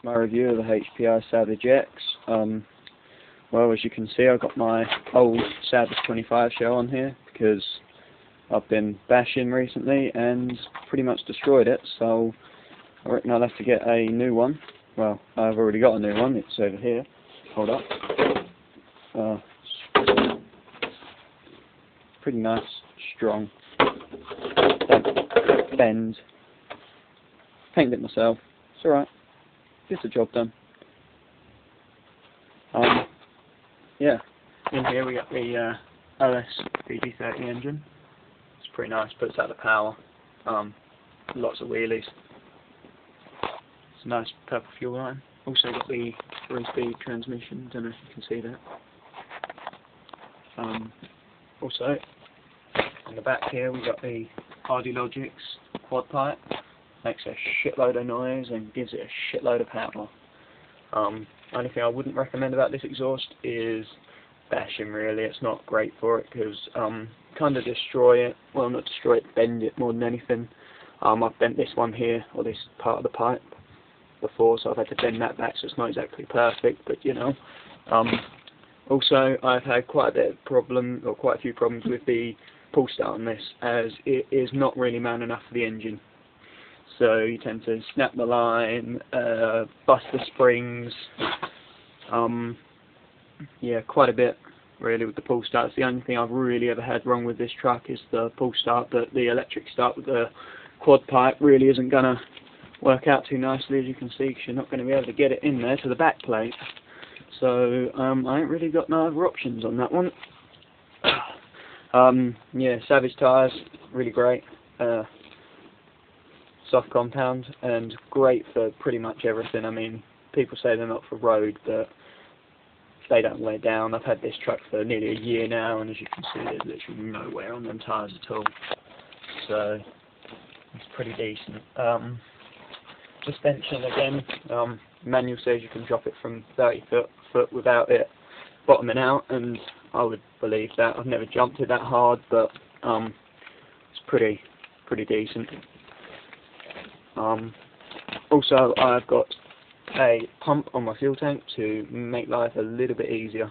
my review of the HPI Savagex. Well, as you can see, I've got my old Savage 25 shell on here because I've been bashing recently and pretty much destroyed it, so I reckon I'll have to get a new one. Well, I've already got a new one, it's over here. Hold up. Pretty nice, strong. Don't bend. Painted it myself. It's alright. Gets the job done. Yeah. In here we got the OS VD30 engine. It's pretty nice, puts out the power. Lots of wheelies. It's a nice purple fuel line. Also got the 3-speed transmission, don't know if you can see that. Also, on the back here we got the Hardy Logix quad pipe. Makes a shitload of noise and gives it a shitload of power. Only thing I wouldn't recommend about this exhaust is bashing, really. It's not great for it because kind of destroy it. Well, not destroy it, bend it more than anything. I've bent this one here, or this part of the pipe, before, so I've had to bend that back, so it's not exactly perfect, but you know. Also, I've had quite a few problems with the pull start on this, as it is not really man enough for the engine. So you tend to snap the line, bust the springs, yeah, quite a bit really with the pull start. It's the only thing I've really ever had wrong with this truck is the pull start, but the electric start with the quad pipe really isn't going to work out too nicely, as you can see, because you're not going to be able to get it in there to the back plate. So I ain't really got no other options on that one. Yeah, Savage tyres, really great. Soft compound and great for pretty much everything. I mean, people say they're not for road, but they don't wear down. I've had this truck for nearly a year now, and as you can see, there's literally no wear on them tyres at all. So it's pretty decent. Suspension again. Manual says you can drop it from 30 foot without it bottoming out, and I would believe that. I've never jumped it that hard, but it's pretty decent. Also, I've got a pump on my fuel tank to make life a little bit easier,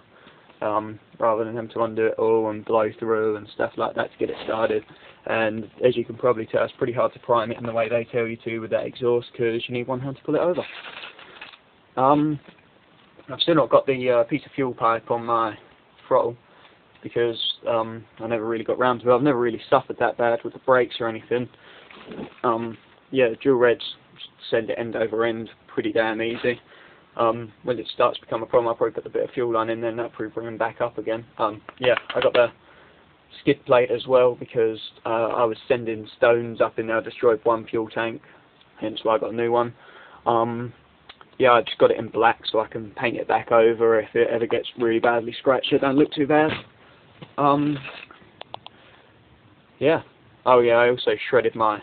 rather than having to undo it all and blow through and stuff like that to get it started. And as you can probably tell, it's pretty hard to prime it in the way they tell you to with that exhaust, because you need one hand to pull it over. I've still not got the piece of fuel pipe on my throttle, because I never really got round to it. I've never really suffered that bad with the brakes or anything. Yeah, dual reds send it end over end pretty damn easy. When it starts to become a problem, I'll probably put a bit of fuel line in there and that'll probably bring them back up again. Yeah, I got the skid plate as well because I was sending stones up in there. I destroyed one fuel tank, hence why I got a new one. Yeah, I just got it in black so I can paint it back over if it ever gets really badly scratched. It don't look too bad. Yeah. Oh yeah, I also shredded my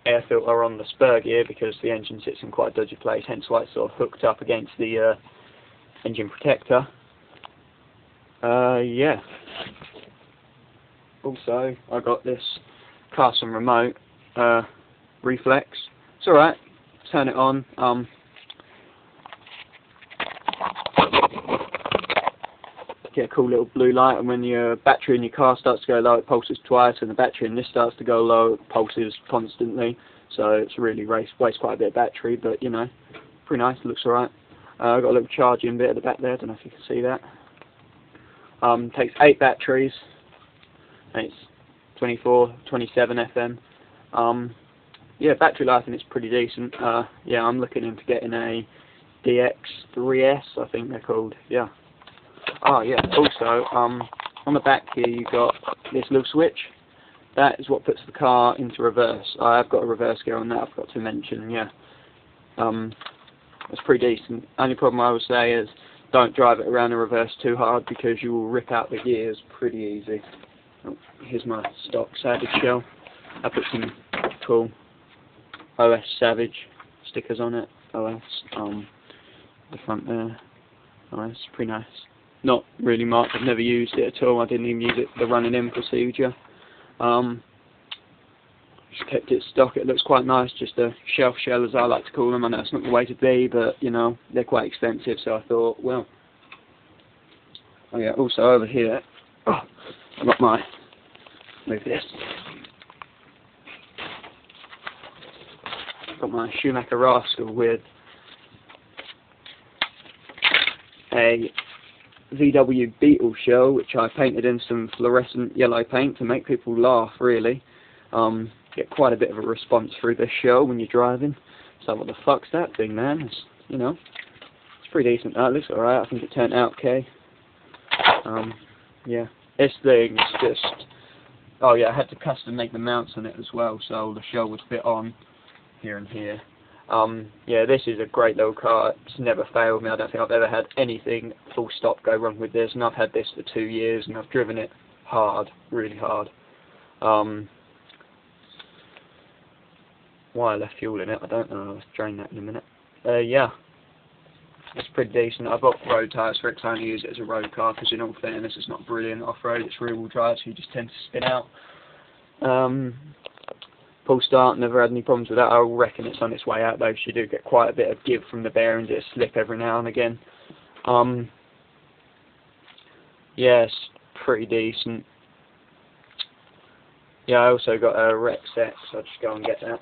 air filter on the spur gear because the engine sits in quite a dodgy place, hence why it's sort of hooked up against the engine protector. Yeah. Also, I got this custom remote reflex. It's alright. Turn it on. Get a cool little blue light, and when your battery in your car starts to go low, it pulses twice, and the battery in this starts to go low, it pulses constantly. So it's really wastes quite a bit of battery, but you know, pretty nice. Looks alright. I've got a little charging bit at the back there. I don't know if you can see that. Takes 8 batteries, and it's 24, 27 FM. Yeah, battery life and it's pretty decent. Yeah, I'm looking into getting a DX3S, I think they're called. Yeah. Oh yeah. Also, on the back here you got this little switch. That is what puts the car into reverse. I've got a reverse gear on that. I've got to mention. Yeah. It's pretty decent. Only problem I would say is don't drive it around in reverse too hard because you will rip out the gears pretty easy. Oh, here's my stock Savage shell. I put some cool OS Savage stickers on it. OS, the front there. OS, pretty nice. Not really much. I've never used it at all. I didn't even use it for the running in procedure. just kept it stock. It looks quite nice, just a shelf shell as I like to call them. I know it's not the way to be, but you know, they're quite expensive, so I thought, well. Oh yeah, also over here, I've got my, move this. I've got my Schumacher Rascal with a VW Beetle shell, which I painted in some fluorescent yellow paint to make people laugh, really. Get quite a bit of a response through this shell when you're driving. So what the fuck's that thing, man? It's, you know, it's pretty decent. It looks alright. I think it turned out okay. Yeah, this thing's just, oh yeah, I had to custom make the mounts on it as well, so the shell would fit on here and here. Yeah, this is a great little car. It's never failed me. I don't think I've ever had anything full stop go wrong with this, and I've had this for 2 years, and I've driven it hard, really hard. Why I left fuel in it, I don't know. I'll drain that in a minute. Yeah, it's pretty decent. I've got road tyres for it, 'cause I only use it as a road car, because in all fairness it's not brilliant off-road. It's rear-wheel drive, so you just tend to spin out. Pull start, never had any problems with that. I reckon it's on its way out though, because you do get quite a bit of give from the bearings. It'll slip every now and again. Yeah, it's pretty decent. Yeah, I also got a rec set, so I'll just go and get that.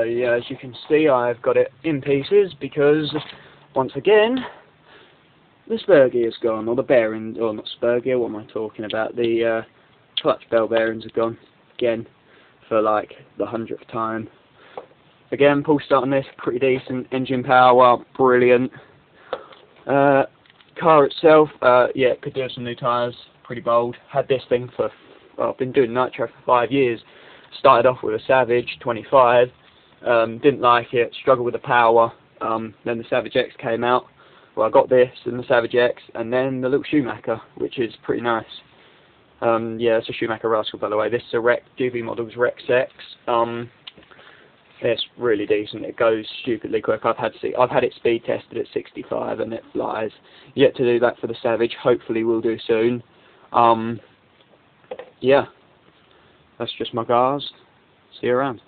Yeah, as you can see, I've got it in pieces because, once again, the spur gear's gone, or the bearing, or not spur gear, what am I talking about? The clutch bell bearings are gone, again, for like the 100th time. Again, pull start on this, pretty decent. Engine power, brilliant. Car itself, yeah, could do some new tyres, pretty bold. Had this thing for, well, I've been doing nitro for 5 years. Started off with a Savage 25. Didn't like it, struggled with the power. Then the Savagex came out. Well, I got this and the Savagex, and then the little Schumacher, which is pretty nice. Yeah, it's a Schumacher Rascal, by the way. This is a Rec, DB Models Rex X. It's really decent. It goes stupidly quick. I've had it speed tested at 65, and it flies. Yet to do that for the Savage. Hopefully, we'll do soon. Yeah, that's just my cars. See you around.